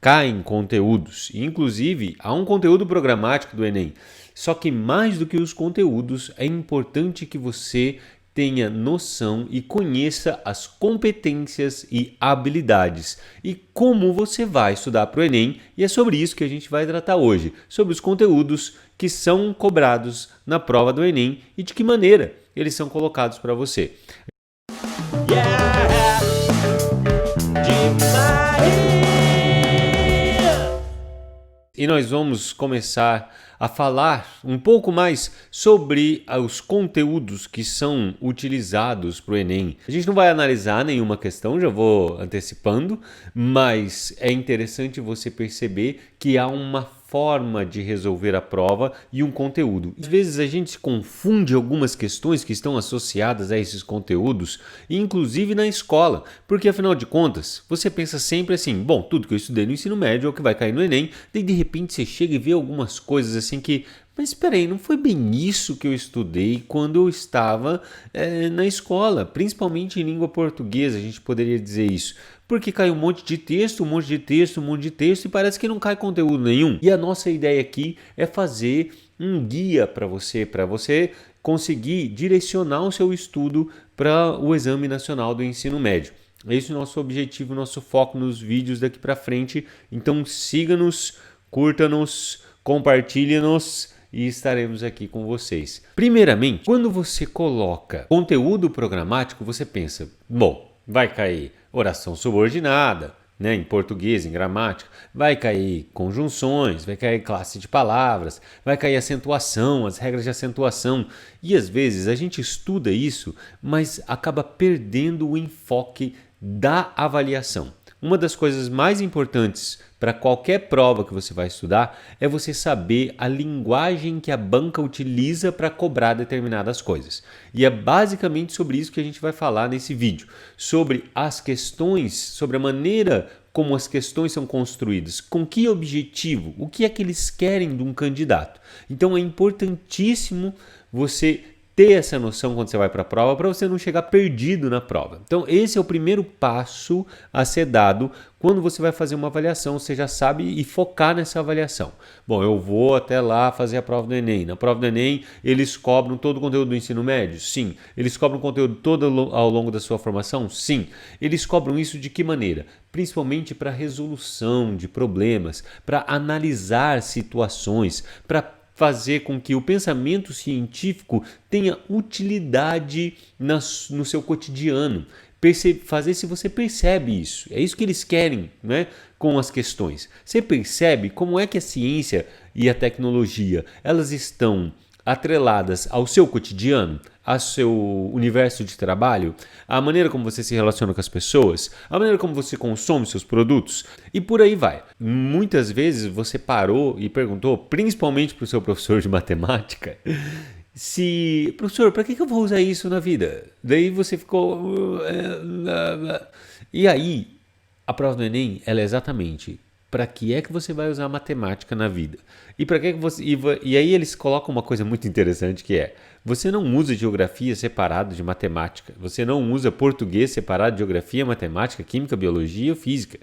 caem conteúdos. Inclusive, há um conteúdo programático do Enem. Só que mais do que os conteúdos, é importante que você tenha noção e conheça as competências e habilidades e como você vai estudar para o Enem, e é sobre isso que a gente vai tratar hoje, sobre os conteúdos que são cobrados na prova do Enem e de que maneira eles são colocados para você. E nós vamos começar a falar um pouco mais sobre os conteúdos que são utilizados para o Enem. A gente não vai analisar nenhuma questão, já vou antecipando, mas é interessante você perceber que há uma forma de resolver a prova e um conteúdo. Às vezes a gente se confunde algumas questões que estão associadas a esses conteúdos, inclusive na escola, porque afinal de contas, você pensa sempre assim, bom, tudo que eu estudei no ensino médio é o que vai cair no Enem, daí de repente você chega e vê algumas coisas assim que, mas espera aí, não foi bem isso que eu estudei quando eu estava na escola, principalmente em língua portuguesa, a gente poderia dizer isso. Porque cai um monte de texto, um monte de texto, um monte de texto e parece que não cai conteúdo nenhum. E a nossa ideia aqui é fazer um guia para você conseguir direcionar o seu estudo para o Exame Nacional do Ensino Médio. Esse é o nosso objetivo, nosso foco nos vídeos daqui para frente. Então siga-nos, curta-nos, compartilhe-nos e estaremos aqui com vocês. Primeiramente, quando você coloca conteúdo programático, você pensa, bom, vai cair oração subordinada, né, em português, em gramática, vai cair conjunções, vai cair classe de palavras, vai cair acentuação, as regras de acentuação. E às vezes a gente estuda isso, mas acaba perdendo o enfoque da avaliação. Uma das coisas mais importantes para qualquer prova que você vai estudar é você saber a linguagem que a banca utiliza para cobrar determinadas coisas. E é basicamente sobre isso que a gente vai falar nesse vídeo, sobre as questões, sobre a maneira como as questões são construídas, com que objetivo, o que é que eles querem de um candidato. Então é importantíssimo você ter essa noção quando você vai para a prova, para você não chegar perdido na prova. Então esse é o primeiro passo a ser dado quando você vai fazer uma avaliação, você já sabe e focar nessa avaliação. Bom, eu vou até lá fazer a prova do Enem. Na prova do Enem, eles cobram todo o conteúdo do ensino médio? Sim. Eles cobram o conteúdo todo ao longo da sua formação? Sim. Eles cobram isso de que maneira? Principalmente para resolução de problemas, para analisar situações, para fazer com que o pensamento científico tenha utilidade no seu cotidiano. Fazer se você percebe isso. É isso que eles querem, né, com as questões. Você percebe como é que a ciência e a tecnologia elas estão atreladas ao seu cotidiano, ao seu universo de trabalho, à maneira como você se relaciona com as pessoas, à maneira como você consome seus produtos e por aí vai. Muitas vezes você parou e perguntou, principalmente para o seu professor de matemática, professor, para que eu vou usar isso na vida? Daí você ficou... E aí, a prova do Enem, ela é exatamente... Para que é que você vai usar matemática na vida? E para que você e aí eles colocam uma coisa muito interessante que é: você não usa geografia separado de matemática, você não usa português separado de geografia, matemática, química, biologia ou física.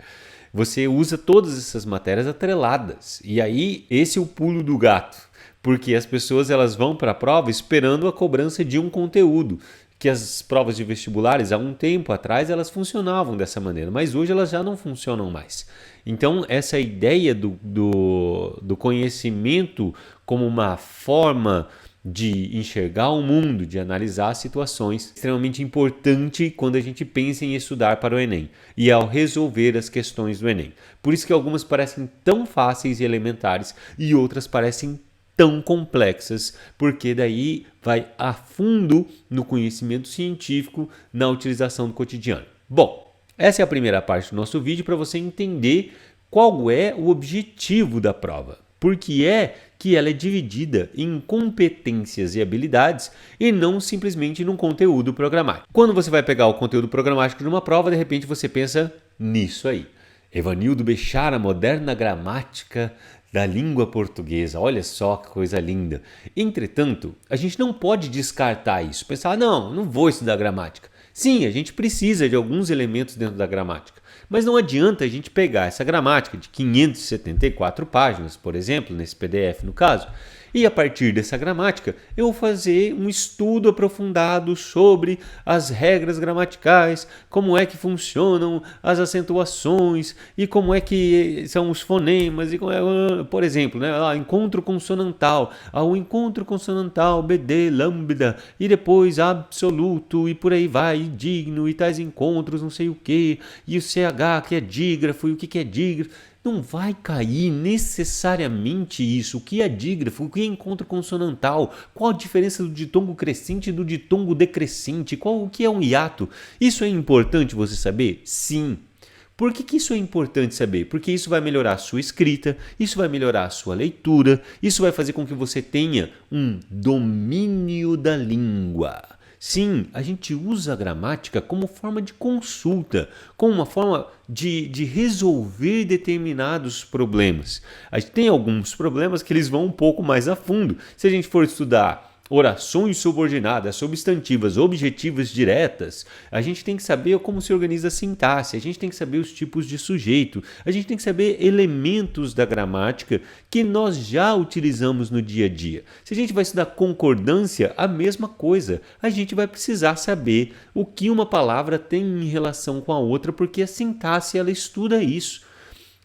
Você usa todas essas matérias atreladas. E aí esse é o pulo do gato, porque as pessoas elas vão para a prova esperando a cobrança de um conteúdo. Que as provas de vestibulares, há um tempo atrás, elas funcionavam dessa maneira, mas hoje elas já não funcionam mais. Então, essa ideia do conhecimento como uma forma de enxergar o mundo, de analisar situações, é extremamente importante quando a gente pensa em estudar para o Enem e ao resolver as questões do Enem. Por isso que algumas parecem tão fáceis e elementares e outras parecem tão complexas, porque daí vai a fundo no conhecimento científico, na utilização do cotidiano. Bom, essa é a primeira parte do nosso vídeo para você entender qual é o objetivo da prova. Por que é que ela é dividida em competências e habilidades e não simplesmente num conteúdo programático. Quando você vai pegar o conteúdo programático de uma prova, de repente você pensa nisso aí. Evanildo Bechara, moderna gramática da língua portuguesa. Olha só que coisa linda. Entretanto, a gente não pode descartar isso. Pensar, não vou estudar gramática. Sim, a gente precisa de alguns elementos dentro da gramática. Mas não adianta a gente pegar essa gramática de 574 páginas, por exemplo, nesse PDF no caso, e a partir dessa gramática eu vou fazer um estudo aprofundado sobre as regras gramaticais, como é que funcionam as acentuações e como é que são os fonemas, e como é, por exemplo, né, encontro consonantal, o encontro consonantal, BD, lambda, e depois absoluto, e por aí vai, e digno, e tais encontros, não sei o que, e o CH que é dígrafo, e o que é dígrafo. Não vai cair necessariamente isso. O que é dígrafo? O que é encontro consonantal? Qual a diferença do ditongo crescente e do ditongo decrescente? O que é um hiato? Isso é importante você saber? Sim. Por que isso é importante saber? Porque isso vai melhorar a sua escrita, isso vai melhorar a sua leitura, isso vai fazer com que você tenha um domínio da língua. Sim, a gente usa a gramática como forma de consulta, como uma forma de resolver determinados problemas. A gente tem alguns problemas que eles vão um pouco mais a fundo. Se a gente for estudar orações subordinadas, substantivas, objetivas diretas, a gente tem que saber como se organiza a sintaxe, a gente tem que saber os tipos de sujeito, a gente tem que saber elementos da gramática que nós já utilizamos no dia a dia. Se a gente vai estudar concordância, a mesma coisa. A gente vai precisar saber o que uma palavra tem em relação com a outra, porque a sintaxe ela estuda isso.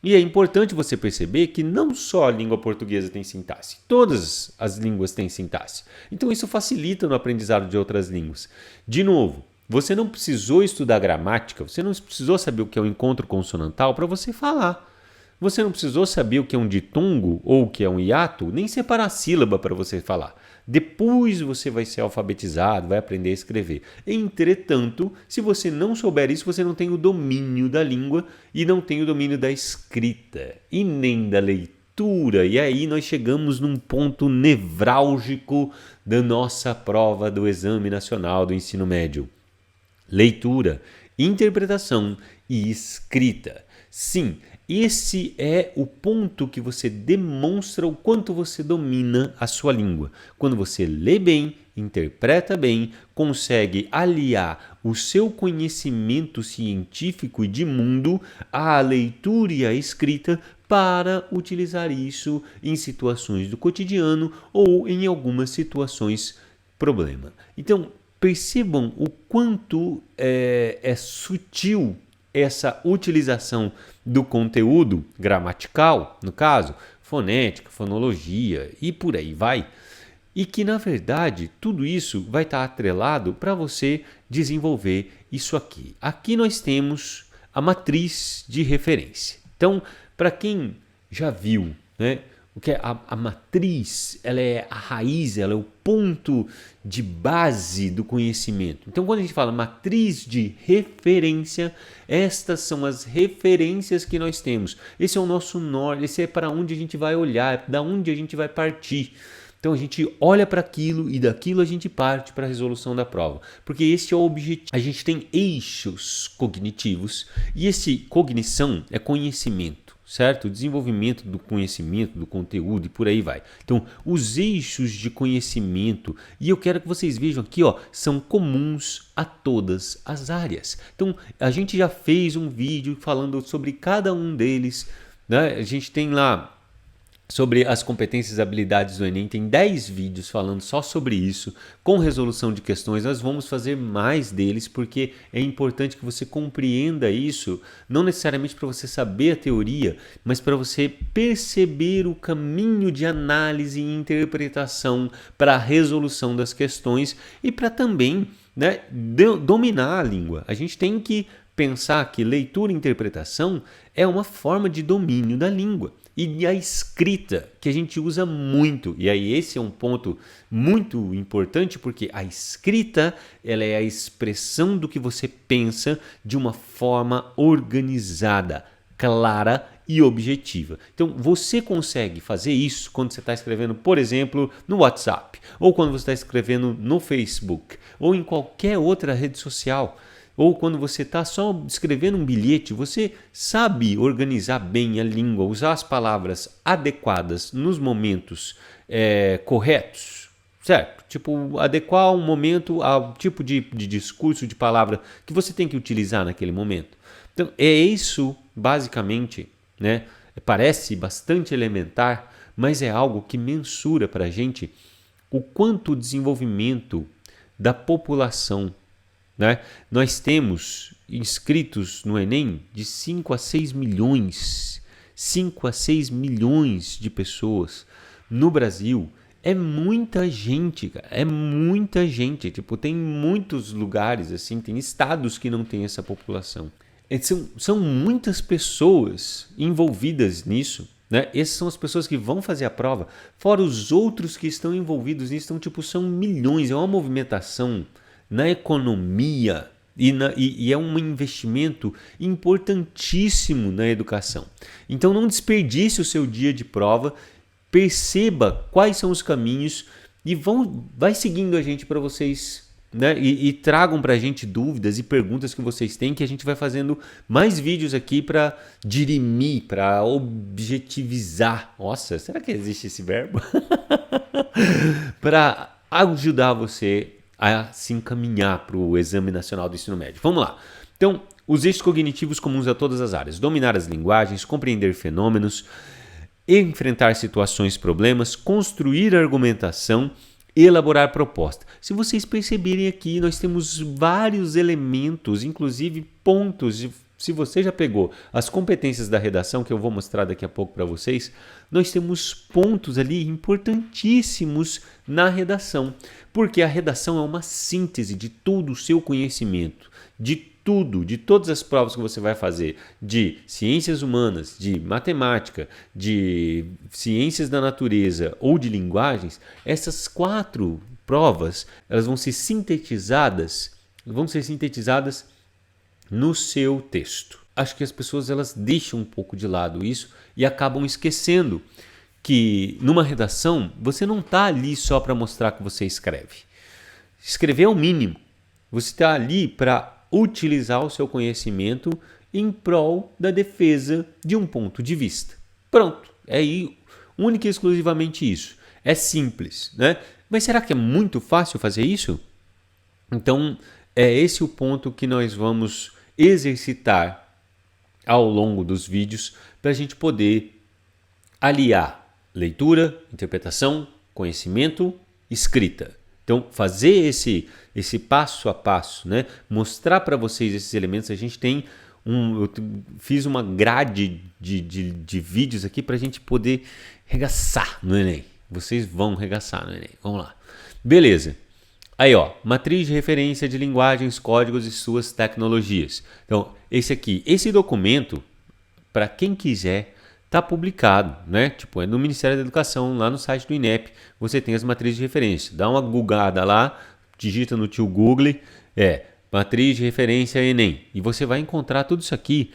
E é importante você perceber que não só a língua portuguesa tem sintaxe, todas as línguas têm sintaxe. Então isso facilita no aprendizado de outras línguas. De novo, você não precisou estudar gramática, você não precisou saber o que é um encontro consonantal para você falar. Você não precisou saber o que é um ditongo ou o que é um hiato, nem separar a sílaba para você falar. Depois você vai ser alfabetizado, vai aprender a escrever. Entretanto, se você não souber isso, você não tem o domínio da língua e não tem o domínio da escrita e nem da leitura. E aí nós chegamos num ponto nevrálgico da nossa prova do Exame Nacional do Ensino Médio. Leitura, interpretação e escrita. Sim, esse é o ponto que você demonstra o quanto você domina a sua língua. Quando você lê bem, interpreta bem, consegue aliar o seu conhecimento científico e de mundo à leitura e à escrita para utilizar isso em situações do cotidiano ou em algumas situações problema. Então, percebam o quanto é sutil essa utilização do conteúdo gramatical, no caso, fonética, fonologia e por aí vai, e que na verdade tudo isso vai estar atrelado para você desenvolver isso aqui. Aqui nós temos a matriz de referência. Então, para quem já viu, né, o que é a matriz, ela é a raiz, ela é o ponto de base do conhecimento. Então, quando a gente fala matriz de referência, estas são as referências que nós temos. Esse é o nosso norte, esse é para onde a gente vai olhar, da onde a gente vai partir. Então, a gente olha para aquilo e daquilo a gente parte para a resolução da prova. Porque esse é o objetivo. A gente tem eixos cognitivos e esse cognição é conhecimento. Certo? O desenvolvimento do conhecimento, do conteúdo e por aí vai. Então, os eixos de conhecimento, e eu quero que vocês vejam aqui, são comuns a todas as áreas. Então, a gente já fez um vídeo falando sobre cada um deles, né? A gente tem lá sobre as competências e habilidades do Enem, tem 10 vídeos falando só sobre isso, com resolução de questões. Nós vamos fazer mais deles porque é importante que você compreenda isso, não necessariamente para você saber a teoria, mas para você perceber o caminho de análise e interpretação para a resolução das questões e para também, né, dominar a língua. A gente tem que pensar que leitura e interpretação é uma forma de domínio da língua. E a escrita, que a gente usa muito, e aí esse é um ponto muito importante, porque a escrita ela é a expressão do que você pensa de uma forma organizada, clara e objetiva. Então, você consegue fazer isso quando você está escrevendo, por exemplo, no WhatsApp, ou quando você está escrevendo no Facebook, ou em qualquer outra rede social. Ou quando você está só escrevendo um bilhete, você sabe organizar bem a língua, usar as palavras adequadas nos momentos corretos, certo? Tipo, adequar um momento ao tipo de discurso, de palavra que você tem que utilizar naquele momento. Então, é isso, basicamente, né? Parece bastante elementar, mas é algo que mensura para a gente o quanto o desenvolvimento da população, né? Nós temos inscritos no Enem de 5 a 6 milhões, 5 a 6 milhões de pessoas no Brasil. É muita gente, cara, é muita gente. Tipo, tem muitos lugares, assim, tem estados que não tem essa população. São muitas pessoas envolvidas nisso, né? Essas são as pessoas que vão fazer a prova, fora os outros que estão envolvidos nisso. Então, tipo, são milhões, é uma movimentação na economia e é um investimento importantíssimo na educação. Então, não desperdice o seu dia de prova, perceba quais são os caminhos e vai seguindo a gente para vocês, né? E tragam para a gente dúvidas e perguntas que vocês têm, que a gente vai fazendo mais vídeos aqui para dirimir, para objetivizar. Nossa, será que existe esse verbo? Para ajudar você a se encaminhar para o Exame Nacional do Ensino Médio. Vamos lá. Então, os eixos cognitivos comuns a todas as áreas: dominar as linguagens, compreender fenômenos, enfrentar situações, problemas, construir argumentação, elaborar proposta. Se vocês perceberem aqui, nós temos vários elementos, inclusive pontos. Se você já pegou as competências da redação, que eu vou mostrar daqui a pouco para vocês, nós temos pontos ali importantíssimos na redação, porque a redação é uma síntese de todo o seu conhecimento, de tudo, de todas as provas que você vai fazer, de ciências humanas, de matemática, de ciências da natureza ou de linguagens. Essas 4 provas, elas vão ser sintetizadas no seu texto. Acho que as pessoas elas deixam um pouco de lado isso e acabam esquecendo que numa redação você não está ali só para mostrar que você escreve. Escrever é o mínimo. Você está ali para utilizar o seu conhecimento em prol da defesa de um ponto de vista. Pronto, é aí única e exclusivamente isso. É simples, né? Mas será que é muito fácil fazer isso? Então, é esse o ponto que nós vamos exercitar ao longo dos vídeos para a gente poder aliar leitura, interpretação, conhecimento, escrita. Então, fazer esse passo a passo, né? Mostrar para vocês esses elementos. A gente tem eu fiz uma grade de vídeos aqui para a gente poder regaçar no Enem. Vocês vão regaçar no Enem. Vamos lá. Beleza. Aí, ó, matriz de referência de linguagens, códigos e suas tecnologias. Então, esse documento, para quem quiser, está publicado, né? Tipo, é no Ministério da Educação, lá no site do INEP, você tem as matrizes de referência. Dá uma googada lá, digita no tio Google, matriz de referência Enem, e você vai encontrar tudo isso aqui.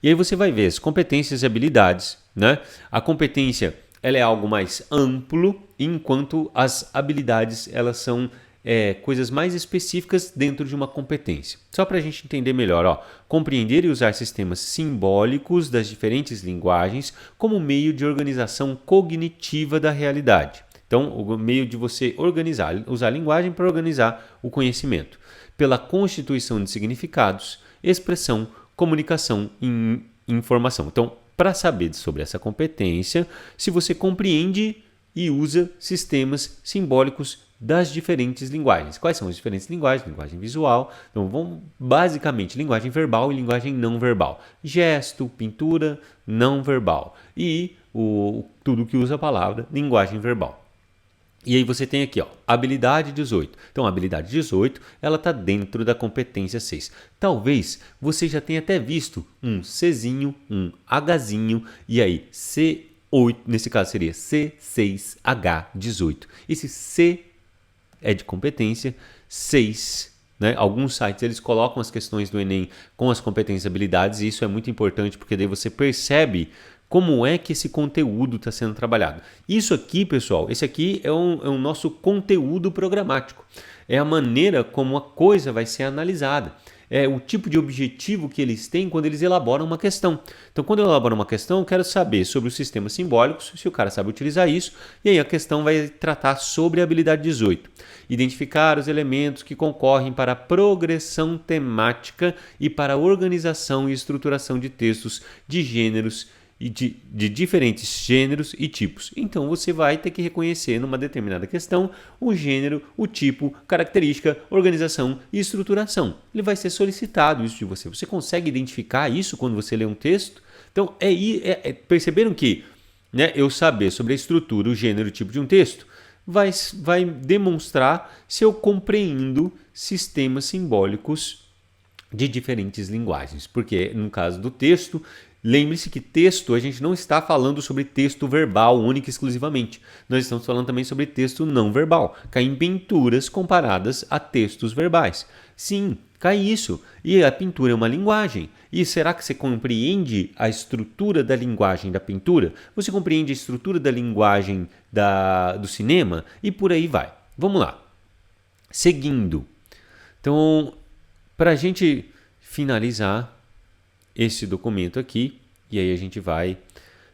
E aí você vai ver as competências e habilidades, né? A competência, ela é algo mais amplo, enquanto as habilidades, elas são coisas mais específicas dentro de uma competência. Só para a gente entender melhor, ó, compreender e usar sistemas simbólicos das diferentes linguagens como meio de organização cognitiva da realidade. Então, o meio de você usar a linguagem para organizar o conhecimento. Pela constituição de significados, expressão, comunicação e informação. Então, para saber sobre essa competência, se você compreende e usa sistemas simbólicos das diferentes linguagens. Quais são as diferentes linguagens? Linguagem visual. Então, basicamente, linguagem verbal e linguagem não verbal. Gesto, pintura, não verbal. E tudo que usa a palavra, linguagem verbal. E aí você tem aqui, ó, habilidade 18. Então, a habilidade 18, ela está dentro da competência 6. Talvez você já tenha até visto um Czinho, um Hzinho, e aí C8, nesse caso seria C6H18. Esse C é de competência 6, né? Alguns sites eles colocam as questões do Enem com as competências e habilidades, e isso é muito importante porque daí você percebe como é que esse conteúdo está sendo trabalhado. Isso aqui, pessoal, esse aqui é o nosso conteúdo programático. É a maneira como a coisa vai ser analisada. o tipo de objetivo que eles têm quando eles elaboram uma questão. Então, quando eu elaboro uma questão, eu quero saber sobre os sistemas simbólicos, se o cara sabe utilizar isso, e aí a questão vai tratar sobre a habilidade 18. Identificar os elementos que concorrem para a progressão temática e para a organização e estruturação de textos de gêneros e de diferentes gêneros e tipos. Então você vai ter que reconhecer numa determinada questão o gênero, o tipo, característica, organização e estruturação. Ele vai ser solicitado isso de você. Você consegue identificar isso quando você lê um texto? Então perceberam que, né, eu saber sobre a estrutura, o gênero e o tipo de um texto vai demonstrar se eu compreendo sistemas simbólicos de diferentes linguagens. Porque no caso do texto, lembre-se que texto, a gente não está falando sobre texto verbal única e exclusivamente. Nós estamos falando também sobre texto não verbal. Cai em pinturas comparadas a textos verbais. Sim, cai isso. E a pintura é uma linguagem. E será que você compreende a estrutura da linguagem da pintura? Você compreende a estrutura da linguagem do cinema? E por aí vai. Vamos lá. Seguindo. Então, para a gente finalizar esse documento aqui, e aí a gente vai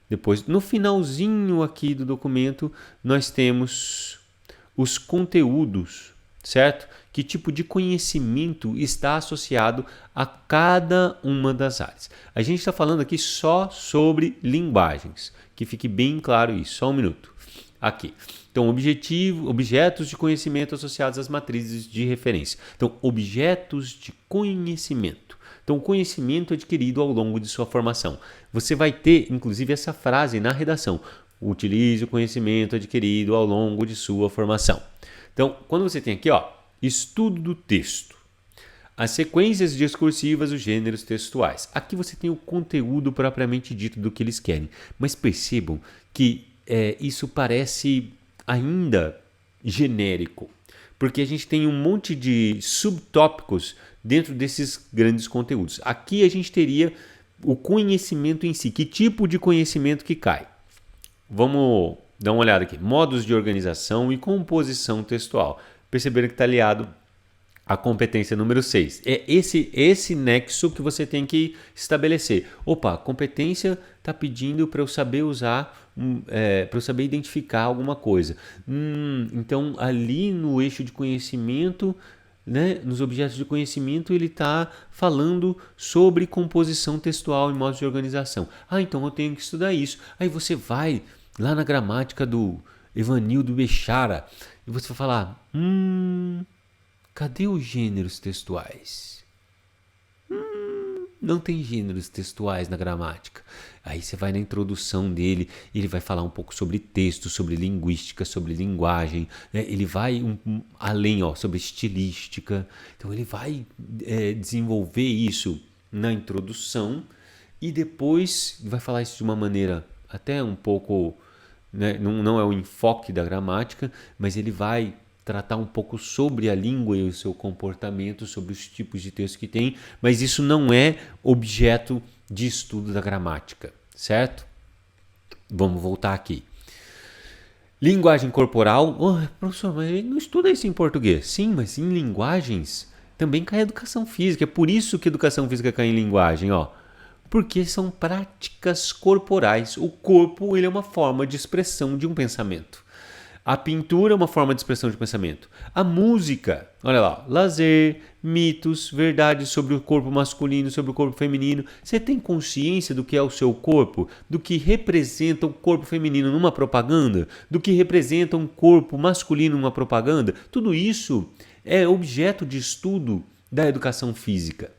depois, no finalzinho aqui do documento, nós temos os conteúdos, certo? Que tipo de conhecimento está associado a cada uma das áreas. A gente está falando aqui só sobre linguagens, que fique bem claro isso, só um minuto. Aqui. Então, objetos de conhecimento associados às matrizes de referência. Então, objetos de conhecimento. Então, o conhecimento adquirido ao longo de sua formação. Você vai ter, inclusive, essa frase na redação. Utilize o conhecimento adquirido ao longo de sua formação. Então, quando você tem aqui, estudo do texto, as sequências discursivas, os gêneros textuais. Aqui você tem o conteúdo propriamente dito do que eles querem. Mas percebam que isso parece ainda genérico, porque a gente tem um monte de subtópicos dentro desses grandes conteúdos. Aqui a gente teria o conhecimento em si. Que tipo de conhecimento que cai? Vamos dar uma olhada aqui. Modos de organização e composição textual. Perceberam que está aliado à competência número 6. É esse nexo que você tem que estabelecer. Opa, a competência está pedindo para eu saber usar, para eu saber identificar alguma coisa. Então, ali no eixo de conhecimento, né, nos objetos de conhecimento, ele está falando sobre composição textual e modos de organização. Então eu tenho que estudar isso. Aí você vai lá na gramática do Evanildo Bechara e você vai falar, cadê os gêneros textuais? Não tem gêneros textuais na gramática. Aí você vai na introdução dele, ele vai falar um pouco sobre texto, sobre linguística, sobre linguagem, né? Ele vai além, sobre estilística. Então ele vai desenvolver isso na introdução e depois vai falar isso de uma maneira até um pouco, né? Não é o enfoque da gramática, mas ele vai tratar um pouco sobre a língua e o seu comportamento, sobre os tipos de texto que tem, mas isso não é objeto de estudo da gramática, certo? Vamos voltar aqui. Linguagem corporal. Professor, mas ele não estuda isso em português. Sim, mas em linguagens também cai educação física. É por isso que educação física cai em linguagem, porque são práticas corporais. O corpo, ele é uma forma de expressão de um pensamento. A pintura é uma forma de expressão de pensamento. A música, olha lá, lazer, mitos, verdades sobre o corpo masculino, sobre o corpo feminino. Você tem consciência do que é o seu corpo? Do que representa o corpo feminino numa propaganda? Do que representa um corpo masculino numa propaganda? Tudo isso é objeto de estudo da educação física.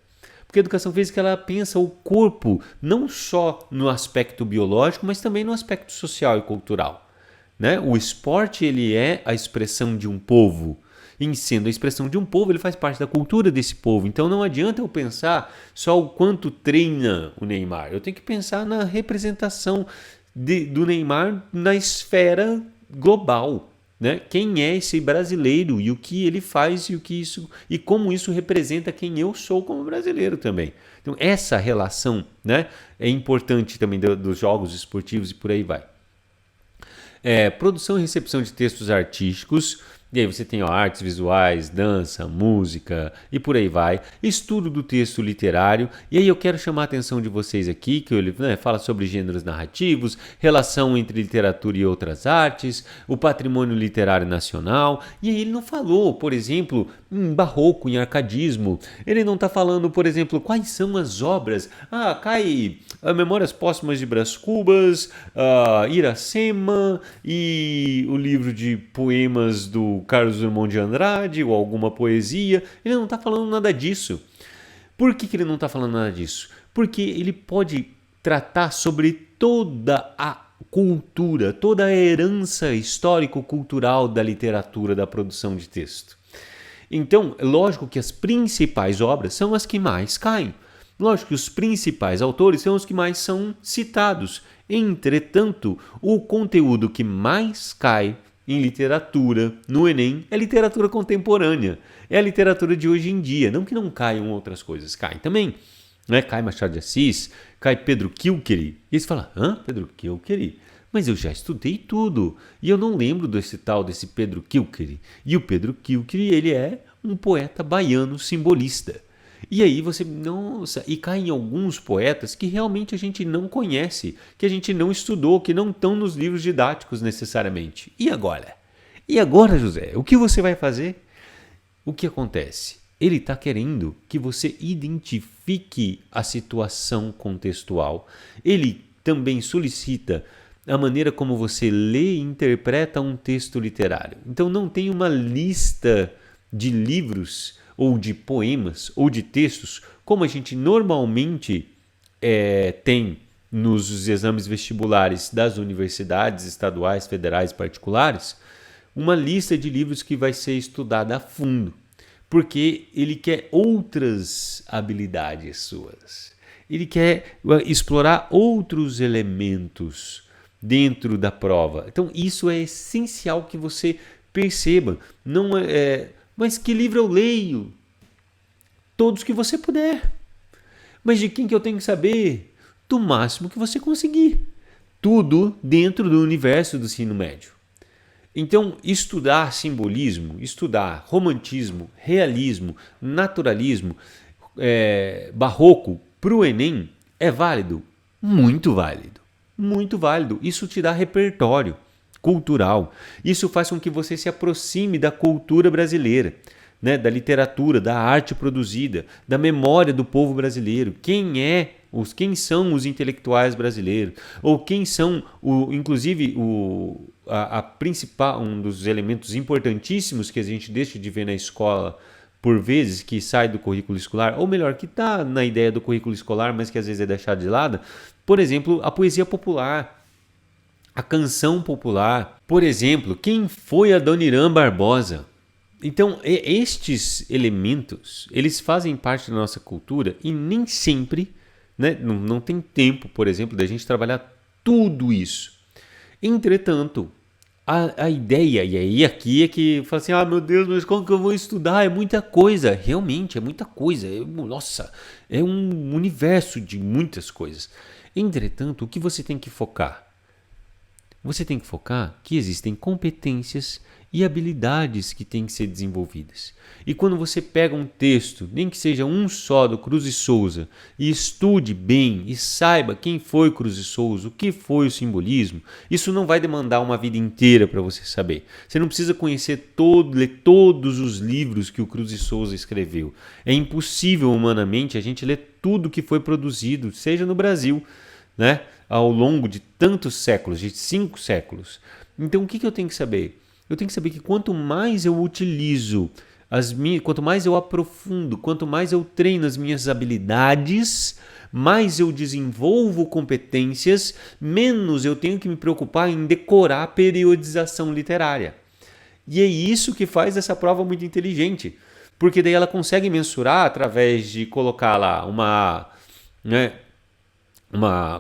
Porque a educação física, ela pensa o corpo não só no aspecto biológico, mas também no aspecto social e cultural. Né? O esporte, ele é a expressão de um povo. Em sendo a expressão de um povo, ele faz parte da cultura desse povo. Então não adianta eu pensar só o quanto treina o Neymar. Eu tenho que pensar na representação do Neymar na esfera global. Né? Quem é esse brasileiro e o que ele faz e como isso representa quem eu sou como brasileiro também. Então essa relação, né, é importante também dos jogos esportivos e por aí vai. Produção e recepção de textos artísticos, E aí você tem artes visuais, dança, música e por aí vai. Estudo do texto literário. E aí eu quero chamar a atenção de vocês aqui, que ele fala sobre gêneros narrativos, relação entre literatura e outras artes, o patrimônio literário nacional. E aí ele não falou, por exemplo, em barroco, em arcadismo. Ele não está falando, por exemplo, quais são as obras. Cai Memórias Póstumas de Brás Cubas, Iracema e o livro de poemas do Carlos Drummond de Andrade ou alguma poesia. Ele não está falando nada disso. Por que ele não está falando nada disso? Porque ele pode tratar sobre toda a cultura, toda a herança histórico-cultural da literatura, da produção de texto. Então, é lógico que as principais obras são as que mais caem. Lógico que os principais autores são os que mais são citados. Entretanto, o conteúdo que mais cai em literatura, no Enem, é literatura contemporânea. É a literatura de hoje em dia. Não que não caiam outras coisas, cai também. Né? Cai Machado de Assis, cai Pedro Kilkeri. E você fala, Pedro Kilkeri? Mas eu já estudei tudo. E eu não lembro desse Pedro Kilkeri. E o Pedro Kilkeri, ele é um poeta baiano simbolista. E aí você, nossa, e cai em alguns poetas que realmente a gente não conhece, que a gente não estudou, que não estão nos livros didáticos necessariamente. E agora? E agora, José, o que você vai fazer? O que acontece? Ele está querendo que você identifique a situação contextual. Ele também solicita a maneira como você lê e interpreta um texto literário. Então não tem uma lista de livros ou de poemas, ou de textos, como a gente normalmente tem nos exames vestibulares das universidades estaduais, federais, particulares, uma lista de livros que vai ser estudada a fundo, porque ele quer outras habilidades suas. Ele quer explorar outros elementos dentro da prova. Então, isso é essencial que você perceba. Mas que livro eu leio? Todos que você puder. Mas de quem que eu tenho que saber? Do máximo que você conseguir. Tudo dentro do universo do ensino médio. Então, estudar simbolismo, estudar romantismo, realismo, naturalismo, barroco para o Enem é válido? Muito válido. Muito válido. Isso te dá repertório cultural. Isso faz com que você se aproxime da cultura brasileira, né? Da literatura, da arte produzida, da memória do povo brasileiro. Quem são os intelectuais brasileiros? Ou quem são, inclusive, um dos elementos importantíssimos que a gente deixa de ver na escola, por vezes, que sai do currículo escolar, ou melhor, que está na ideia do currículo escolar, mas que às vezes é deixado de lado. Por exemplo, a poesia popular. A canção popular, por exemplo, quem foi a Dona Irã Barbosa? Então, estes elementos, eles fazem parte da nossa cultura e nem sempre, né, não tem tempo, por exemplo, da gente trabalhar tudo isso. Entretanto, a ideia, e aí aqui é que fala assim, meu Deus, mas como que eu vou estudar? É muita coisa. Realmente, é muita coisa. Nossa, é um universo de muitas coisas. Entretanto, o que você tem que focar? Você tem que focar que existem competências e habilidades que têm que ser desenvolvidas. E quando você pega um texto, nem que seja um só do Cruz e Souza, e estude bem e saiba quem foi Cruz e Souza, o que foi o simbolismo, isso não vai demandar uma vida inteira para você saber. Você não precisa ler todos os livros que o Cruz e Souza escreveu. É impossível humanamente a gente ler tudo que foi produzido, seja no Brasil, né? Ao longo de tantos séculos, de 5 séculos. Então, o que eu tenho que saber? Eu tenho que saber que quanto mais eu utilizo, quanto mais eu aprofundo, quanto mais eu treino as minhas habilidades, mais eu desenvolvo competências, menos eu tenho que me preocupar em decorar a periodização literária. E é isso que faz essa prova muito inteligente, porque daí ela consegue mensurar através de colocar lá uma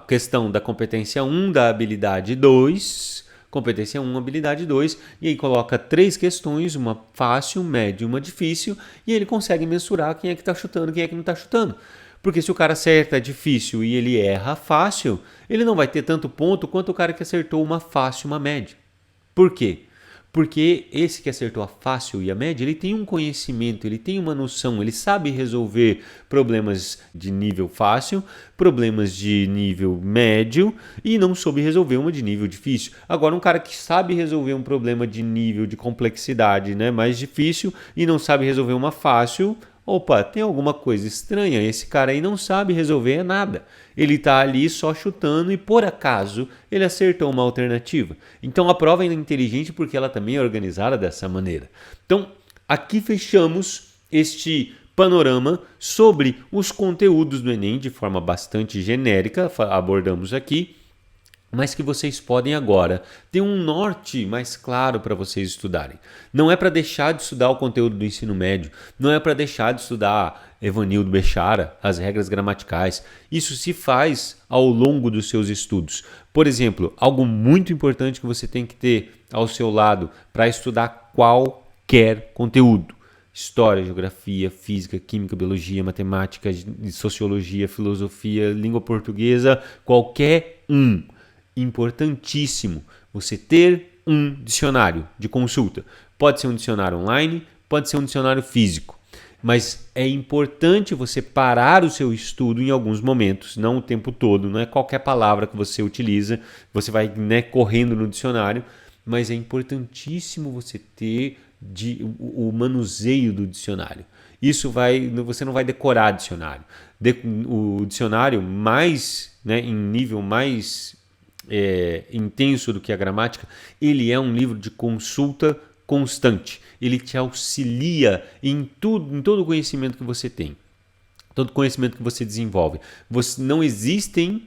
questão da competência 1, da habilidade 2, competência 1, habilidade 2, e aí coloca 3 questões, uma fácil, média e uma difícil, e ele consegue mensurar quem é que está chutando, quem é que não está chutando. Porque se o cara acerta difícil e ele erra fácil, ele não vai ter tanto ponto quanto o cara que acertou uma fácil, uma média. Por quê? Porque esse que acertou a fácil e a média, ele tem um conhecimento, ele tem uma noção, ele sabe resolver problemas de nível fácil, problemas de nível médio e não soube resolver uma de nível difícil. Agora, um cara que sabe resolver um problema de nível de complexidade, né, mais difícil e não sabe resolver uma fácil, opa, tem alguma coisa estranha, esse cara aí não sabe resolver nada. Ele está ali só chutando e por acaso ele acertou uma alternativa. Então a prova é inteligente porque ela também é organizada dessa maneira. Então aqui fechamos este panorama sobre os conteúdos do Enem de forma bastante genérica, abordamos aqui, mas que vocês podem agora ter um norte mais claro para vocês estudarem. Não é para deixar de estudar o conteúdo do ensino médio, não é para deixar de estudar Evanildo Bechara, as regras gramaticais. Isso se faz ao longo dos seus estudos. Por exemplo, algo muito importante que você tem que ter ao seu lado para estudar qualquer conteúdo. História, geografia, física, química, biologia, matemática, sociologia, filosofia, língua portuguesa, qualquer um. Importantíssimo você ter um dicionário de consulta. Pode ser um dicionário online, pode ser um dicionário físico, mas é importante você parar o seu estudo em alguns momentos, não o tempo todo, não é qualquer palavra que você utiliza, você vai, né, correndo no dicionário, mas é importantíssimo você ter o manuseio do dicionário. Você não vai decorar dicionário. O dicionário mais, né, em nível mais intenso do que a gramática, ele é um livro de consulta constante. Ele te auxilia em todo o conhecimento que você tem, todo o conhecimento que você desenvolve. Não existem,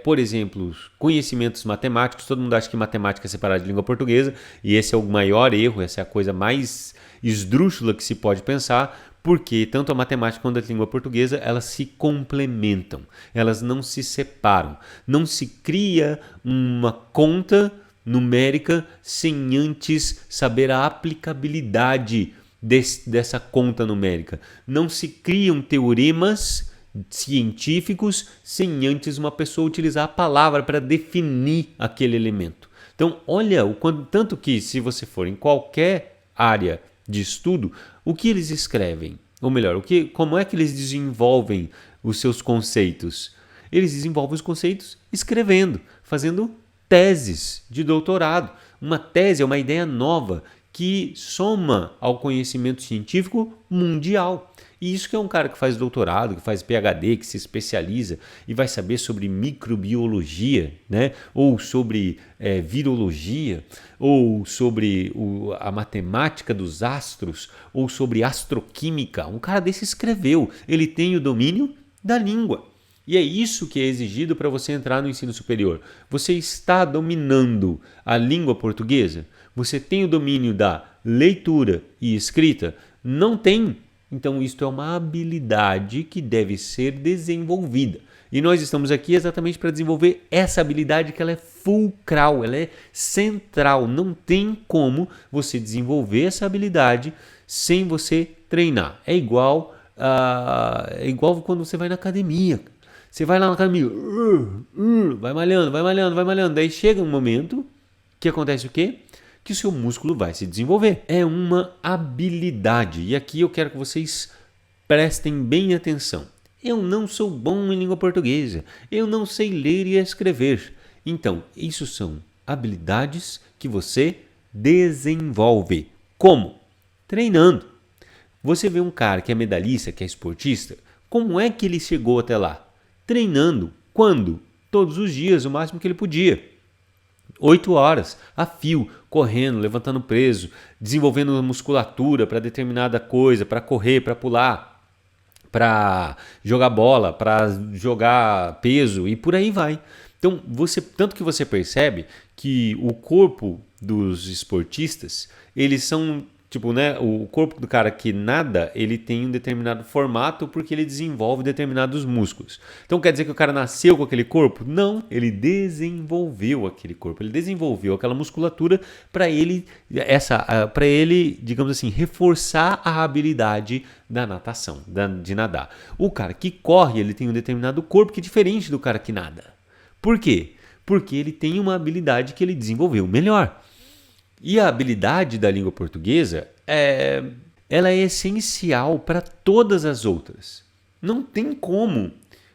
por exemplo, conhecimentos matemáticos. Todo mundo acha que matemática é separada de língua portuguesa e esse é o maior erro, essa é a coisa mais esdrúxula que se pode pensar, porque tanto a matemática quanto a língua portuguesa, elas se complementam, elas não se separam. Não se cria uma conta numérica sem antes saber a aplicabilidade dessa conta numérica. Não se criam teoremas científicos sem antes uma pessoa utilizar a palavra para definir aquele elemento. Então, olha o tanto que, se você for em qualquer área de estudo, o que eles escrevem? Ou melhor, como é que eles desenvolvem os seus conceitos? Eles desenvolvem os conceitos escrevendo, fazendo teses de doutorado. Uma tese é uma ideia nova que soma ao conhecimento científico mundial. E isso que é um cara que faz doutorado, que faz PhD, que se especializa e vai saber sobre microbiologia, né? Ou sobre virologia, ou sobre a matemática dos astros, ou sobre astroquímica. Um cara desse escreveu, ele tem o domínio da língua. E é isso que é exigido para você entrar no ensino superior. Você está dominando a língua portuguesa? Você tem o domínio da leitura e escrita? Não tem. Então, isto é uma habilidade que deve ser desenvolvida. E nós estamos aqui exatamente para desenvolver essa habilidade, que ela é fulcral, ela é central. Não tem como você desenvolver essa habilidade sem você treinar. É igual quando você vai na academia. Você vai lá na academia, vai malhando. Daí chega um momento que acontece o quê? Que o seu músculo vai se desenvolver. É uma habilidade. E aqui eu quero que vocês prestem bem atenção. Eu não sou bom em língua portuguesa. Eu não sei ler e escrever. Então, isso são habilidades que você desenvolve. Como? Treinando. Você vê um cara que é medalhista, que é esportista, como é que ele chegou até lá? Treinando. Quando? Todos os dias, o máximo que ele podia. 8 horas a fio, correndo, levantando peso, desenvolvendo musculatura para determinada coisa, para correr, para pular, para jogar bola, para jogar peso e por aí vai. Então, tanto que você percebe que o corpo dos esportistas, eles são, tipo, né, o corpo do cara que nada, ele tem um determinado formato porque ele desenvolve determinados músculos. Então quer dizer que o cara nasceu com aquele corpo? Não, ele desenvolveu aquele corpo, ele desenvolveu aquela musculatura para ele, digamos assim, reforçar a habilidade da natação, de nadar. O cara que corre, ele tem um determinado corpo que é diferente do cara que nada. Por quê? Porque ele tem uma habilidade que ele desenvolveu melhor. E a habilidade da língua portuguesa ela é essencial para todas as outras. Não tem como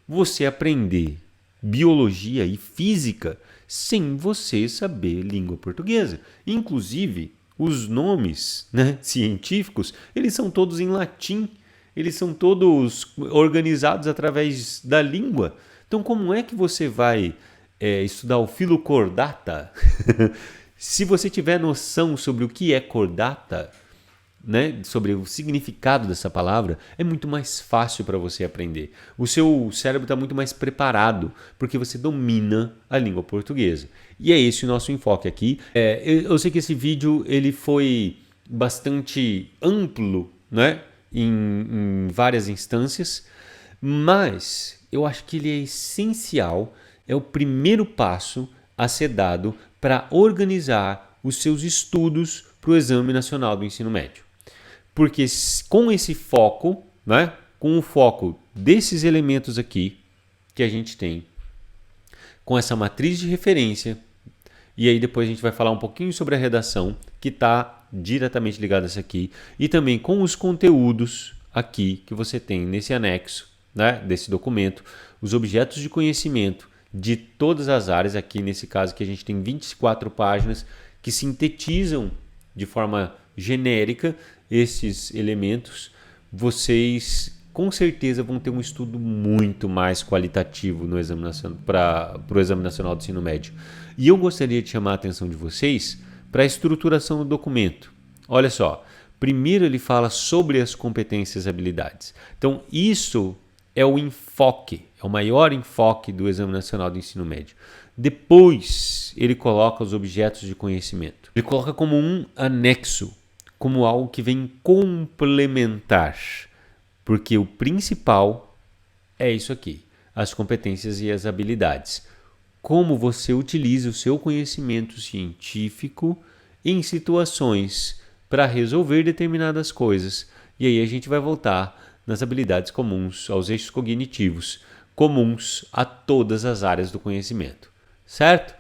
você aprender biologia e física sem você saber língua portuguesa. Inclusive, os nomes, né, científicos, eles são todos em latim, eles são todos organizados através da língua. Então, como é que você vai estudar o filocordata? Se você tiver noção sobre o que é cordata, né, sobre o significado dessa palavra, é muito mais fácil para você aprender. O seu cérebro está muito mais preparado, porque você domina a língua portuguesa. E é esse o nosso enfoque aqui. Eu sei que esse vídeo ele foi bastante amplo, né, em várias instâncias, mas eu acho que ele é essencial, é o primeiro passo a ser dado para organizar os seus estudos para o Exame Nacional do Ensino Médio. Porque com esse foco, né, com o foco desses elementos aqui que a gente tem, com essa matriz de referência, e aí depois a gente vai falar um pouquinho sobre a redação, que está diretamente ligada a essa aqui, e também com os conteúdos aqui que você tem nesse anexo, né, desse documento, os objetos de conhecimento de todas as áreas, aqui nesse caso que a gente tem 24 páginas que sintetizam de forma genérica esses elementos, vocês com certeza vão ter um estudo muito mais qualitativo no Exame Nacional, para o Exame Nacional do Ensino Médio. E eu gostaria de chamar a atenção de vocês para a estruturação do documento. Olha só, primeiro ele fala sobre as competências e habilidades. Então isso é o enfoque, é o maior enfoque do Exame Nacional do Ensino Médio. Depois ele coloca os objetos de conhecimento. Ele coloca como um anexo, como algo que vem complementar, porque o principal é isso aqui, as competências e as habilidades. Como você utiliza o seu conhecimento científico em situações para resolver determinadas coisas. E aí a gente vai voltar nas habilidades comuns, aos eixos cognitivos, comuns a todas as áreas do conhecimento. Certo?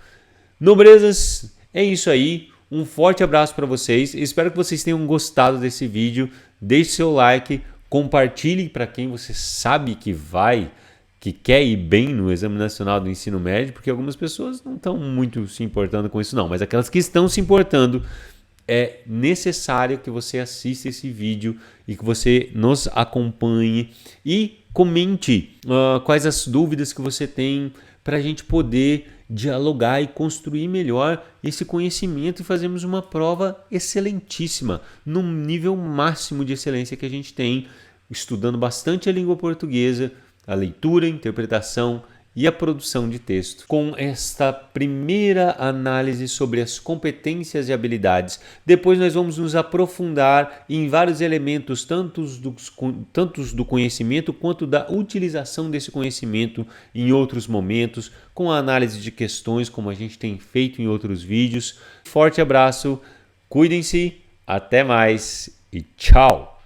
Nobrezas, é isso aí. Um forte abraço para vocês. Espero que vocês tenham gostado desse vídeo. Deixe seu like, compartilhe para quem você sabe que quer ir bem no Exame Nacional do Ensino Médio, porque algumas pessoas não estão muito se importando com isso não, mas aquelas que estão se importando, é necessário que você assista esse vídeo e que você nos acompanhe e comente quais as dúvidas que você tem para a gente poder dialogar e construir melhor esse conhecimento e fazermos uma prova excelentíssima, num nível máximo de excelência que a gente tem, estudando bastante a língua portuguesa, a leitura, a interpretação e a produção de texto. Com esta primeira análise sobre as competências e habilidades, depois nós vamos nos aprofundar em vários elementos, tantos do conhecimento quanto da utilização desse conhecimento em outros momentos, com a análise de questões, como a gente tem feito em outros vídeos. Forte abraço, cuidem-se, até mais e tchau!